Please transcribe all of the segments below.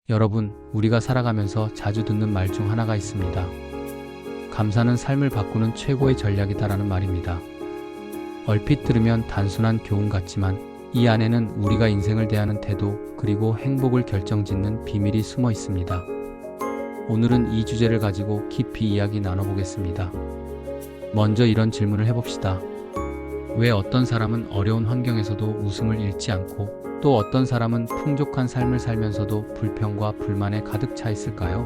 여러분, 우리가 살아가면서 자주 듣는 말 중 하나가 있습니다. 감사는 삶을 바꾸는 최고의 전략이다라는 말입니다. 얼핏 들으면 단순한 교훈 같지만 이 안에는 우리가 인생을 대하는 태도 그리고 행복을 결정짓는 비밀이 숨어 있습니다. 오늘은 이 주제를 가지고 깊이 이야기 나눠보겠습니다. 먼저 이런 질문을 해봅시다. 왜 어떤 사람은 어려운 환경에서도 웃음을 잃지 않고 또 어떤 사람은 풍족한 삶을 살면서도 불평과 불만에 가득 차 있을까요?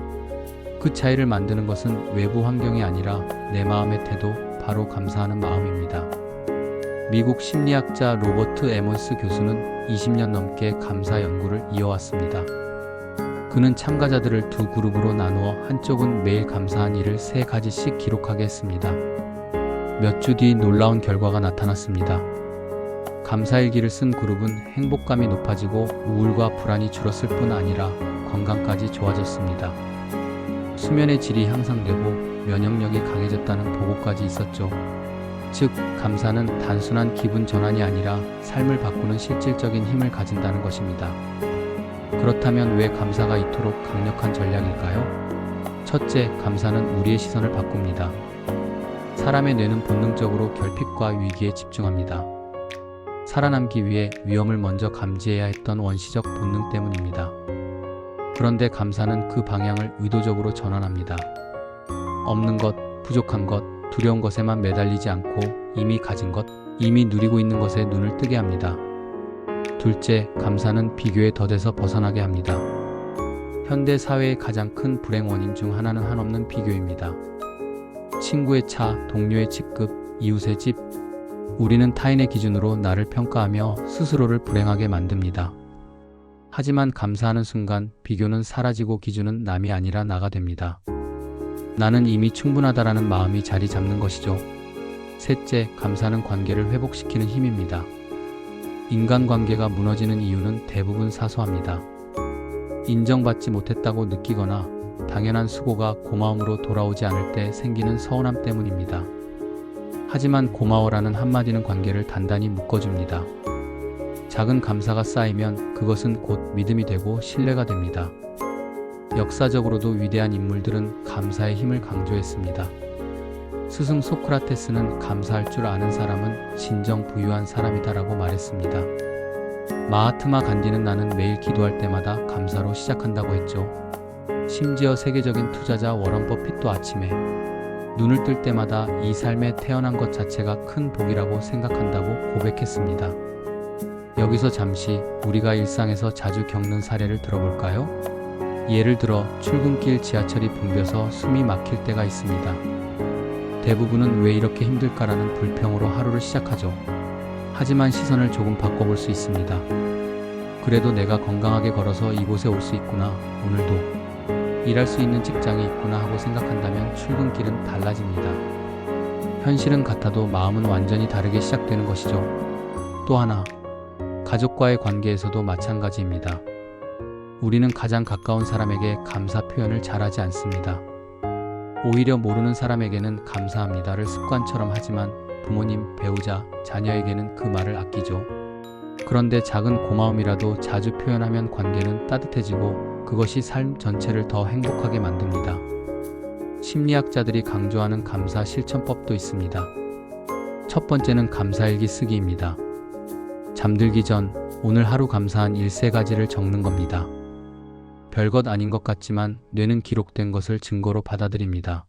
그 차이를 만드는 것은 외부 환경이 아니라 내 마음의 태도, 바로 감사하는 마음입니다. 미국 심리학자 로버트 에먼스 교수는 20년 넘게 감사 연구를 이어왔습니다. 그는 참가자들을 두 그룹으로 나누어 한쪽은 매일 감사한 일을 3가지씩 기록하게 했습니다. 몇 주 뒤 놀라운 결과가 나타났습니다. 감사일기를 쓴 그룹은 행복감이 높아지고 우울과 불안이 줄었을 뿐 아니라 건강까지 좋아졌습니다. 수면의 질이 향상되고 면역력이 강해졌다는 보고까지 있었죠. 즉, 감사는 단순한 기분 전환이 아니라 삶을 바꾸는 실질적인 힘을 가진다는 것입니다. 그렇다면 왜 감사가 이토록 강력한 전략일까요? 첫째, 감사는 우리의 시선을 바꿉니다. 사람의 뇌는 본능적으로 결핍과 위기에 집중합니다. 살아남기 위해 위험을 먼저 감지해야 했던 원시적 본능 때문입니다. 그런데 감사는 그 방향을 의도적으로 전환합니다. 없는 것, 부족한 것, 두려운 것에만 매달리지 않고 이미 가진 것, 이미 누리고 있는 것에 눈을 뜨게 합니다. 둘째, 감사는 비교의 덫에서 벗어나게 합니다. 현대 사회의 가장 큰 불행 원인 중 하나는 한없는 비교입니다. 친구의 차, 동료의 직급, 이웃의 집, 우리는 타인의 기준으로 나를 평가하며 스스로를 불행하게 만듭니다. 하지만 감사하는 순간 비교는 사라지고 기준은 남이 아니라 나가 됩니다. 나는 이미 충분하다라는 마음이 자리 잡는 것이죠. 셋째, 감사는 관계를 회복시키는 힘입니다. 인간관계가 무너지는 이유는 대부분 사소합니다. 인정받지 못했다고 느끼거나 당연한 수고가 고마움으로 돌아오지 않을 때 생기는 서운함 때문입니다. 하지만 고마워라는 한마디는 관계를 단단히 묶어줍니다. 작은 감사가 쌓이면 그것은 곧 믿음이 되고 신뢰가 됩니다. 역사적으로도 위대한 인물들은 감사의 힘을 강조했습니다. 스승 소크라테스는 감사할 줄 아는 사람은 진정 부유한 사람이다라고 말했습니다. 마하트마 간디는 나는 매일 기도할 때마다 감사로 시작한다고 했죠. 심지어 세계적인 투자자 워런 버핏도 아침에 눈을 뜰 때마다 이 삶에 태어난 것 자체가 큰 복이라고 생각한다고 고백했습니다. 여기서 잠시 우리가 일상에서 자주 겪는 사례를 들어볼까요? 예를 들어 출근길 지하철이 붐벼서 숨이 막힐 때가 있습니다. 대부분은 왜 이렇게 힘들까라는 불평으로 하루를 시작하죠. 하지만 시선을 조금 바꿔볼 수 있습니다. 그래도 내가 건강하게 걸어서 이곳에 올 수 있구나, 오늘도 일할 수 있는 직장이 있구나 하고 생각한다면 출근길은 달라집니다. 현실은 같아도 마음은 완전히 다르게 시작되는 것이죠. 또 하나, 가족과의 관계에서도 마찬가지입니다. 우리는 가장 가까운 사람에게 감사 표현을 잘하지 않습니다. 오히려 모르는 사람에게는 감사합니다를 습관처럼 하지만 부모님, 배우자, 자녀에게는 그 말을 아끼죠. 그런데 작은 고마움이라도 자주 표현하면 관계는 따뜻해지고 그것이 삶 전체를 더 행복하게 만듭니다. 심리학자들이 강조하는 감사 실천법도 있습니다. 첫 번째는 감사일기 쓰기입니다. 잠들기 전 오늘 하루 감사한 일 3가지를 적는 겁니다. 별것 아닌 것 같지만 뇌는 기록된 것을 증거로 받아들입니다.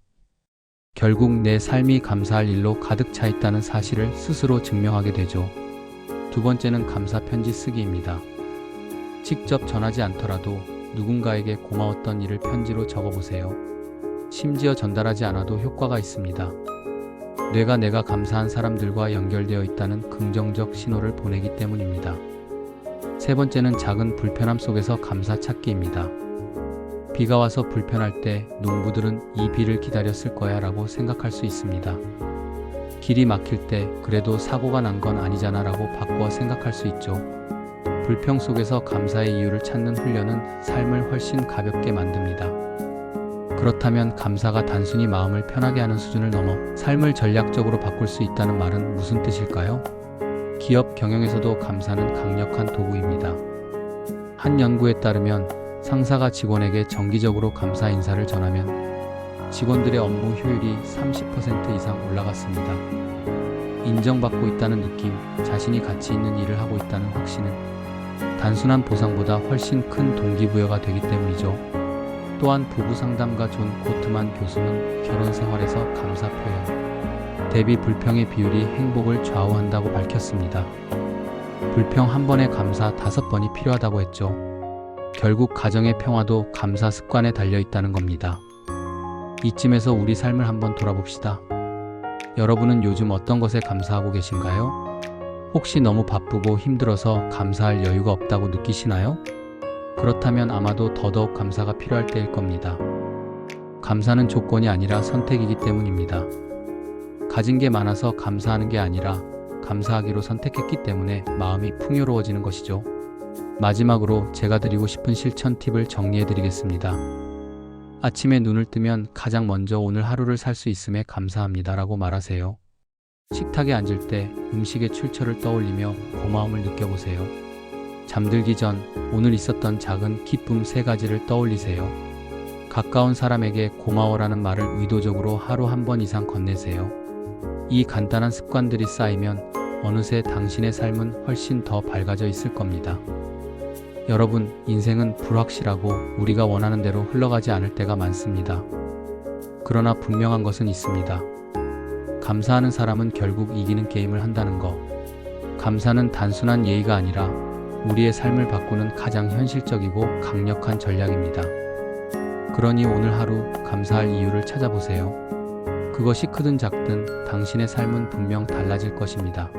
결국 내 삶이 감사할 일로 가득 차 있다는 사실을 스스로 증명하게 되죠. 두 번째는 감사 편지 쓰기입니다. 직접 전하지 않더라도 누군가에게 고마웠던 일을 편지로 적어보세요. 심지어 전달하지 않아도 효과가 있습니다. 뇌가 내가 감사한 사람들과 연결되어 있다는 긍정적 신호를 보내기 때문입니다. 세 번째는 작은 불편함 속에서 감사 찾기입니다. 비가 와서 불편할 때 농부들은 이 비를 기다렸을 거야 라고 생각할 수 있습니다. 길이 막힐 때 그래도 사고가 난 건 아니잖아 라고 바꿔 생각할 수 있죠. 불평 속에서 감사의 이유를 찾는 훈련은 삶을 훨씬 가볍게 만듭니다. 그렇다면 감사가 단순히 마음을 편하게 하는 수준을 넘어 삶을 전략적으로 바꿀 수 있다는 말은 무슨 뜻일까요? 기업 경영에서도 감사는 강력한 도구입니다. 한 연구에 따르면 상사가 직원에게 정기적으로 감사 인사를 전하면 직원들의 업무 효율이 30% 이상 올라갔습니다. 인정받고 있다는 느낌, 자신이 가치 있는 일을 하고 있다는 확신은 단순한 보상보다 훨씬 큰 동기부여가 되기 때문이죠. 또한 부부 상담가 존 고트만 교수는 결혼 생활에서 감사 표현 대비 불평의 비율이 행복을 좌우한다고 밝혔습니다. 불평 한 번에 감사 5번이 필요하다고 했죠. 결국 가정의 평화도 감사 습관에 달려 있다는 겁니다. 이쯤에서 우리 삶을 한번 돌아봅시다. 여러분은 요즘 어떤 것에 감사하고 계신가요? 혹시 너무 바쁘고 힘들어서 감사할 여유가 없다고 느끼시나요? 그렇다면 아마도 더더욱 감사가 필요할 때일 겁니다. 감사는 조건이 아니라 선택이기 때문입니다. 가진 게 많아서 감사하는 게 아니라 감사하기로 선택했기 때문에 마음이 풍요로워지는 것이죠. 마지막으로 제가 드리고 싶은 실천 팁을 정리해 드리겠습니다. 아침에 눈을 뜨면 가장 먼저 오늘 하루를 살 수 있음에 감사합니다라고 말하세요. 식탁에 앉을 때 음식의 출처를 떠올리며 고마움을 느껴보세요. 잠들기 전 오늘 있었던 작은 기쁨 3가지를 떠올리세요. 가까운 사람에게 고마워라는 말을 의도적으로 하루 한 번 이상 건네세요. 이 간단한 습관들이 쌓이면 어느새 당신의 삶은 훨씬 더 밝아져 있을 겁니다. 여러분, 인생은 불확실하고 우리가 원하는 대로 흘러가지 않을 때가 많습니다. 그러나 분명한 것은 있습니다. 감사하는 사람은 결국 이기는 게임을 한다는 거. 감사는 단순한 예의가 아니라 우리의 삶을 바꾸는 가장 현실적이고 강력한 전략입니다. 그러니 오늘 하루 감사할 이유를 찾아보세요. 그것이 크든 작든 당신의 삶은 분명 달라질 것입니다.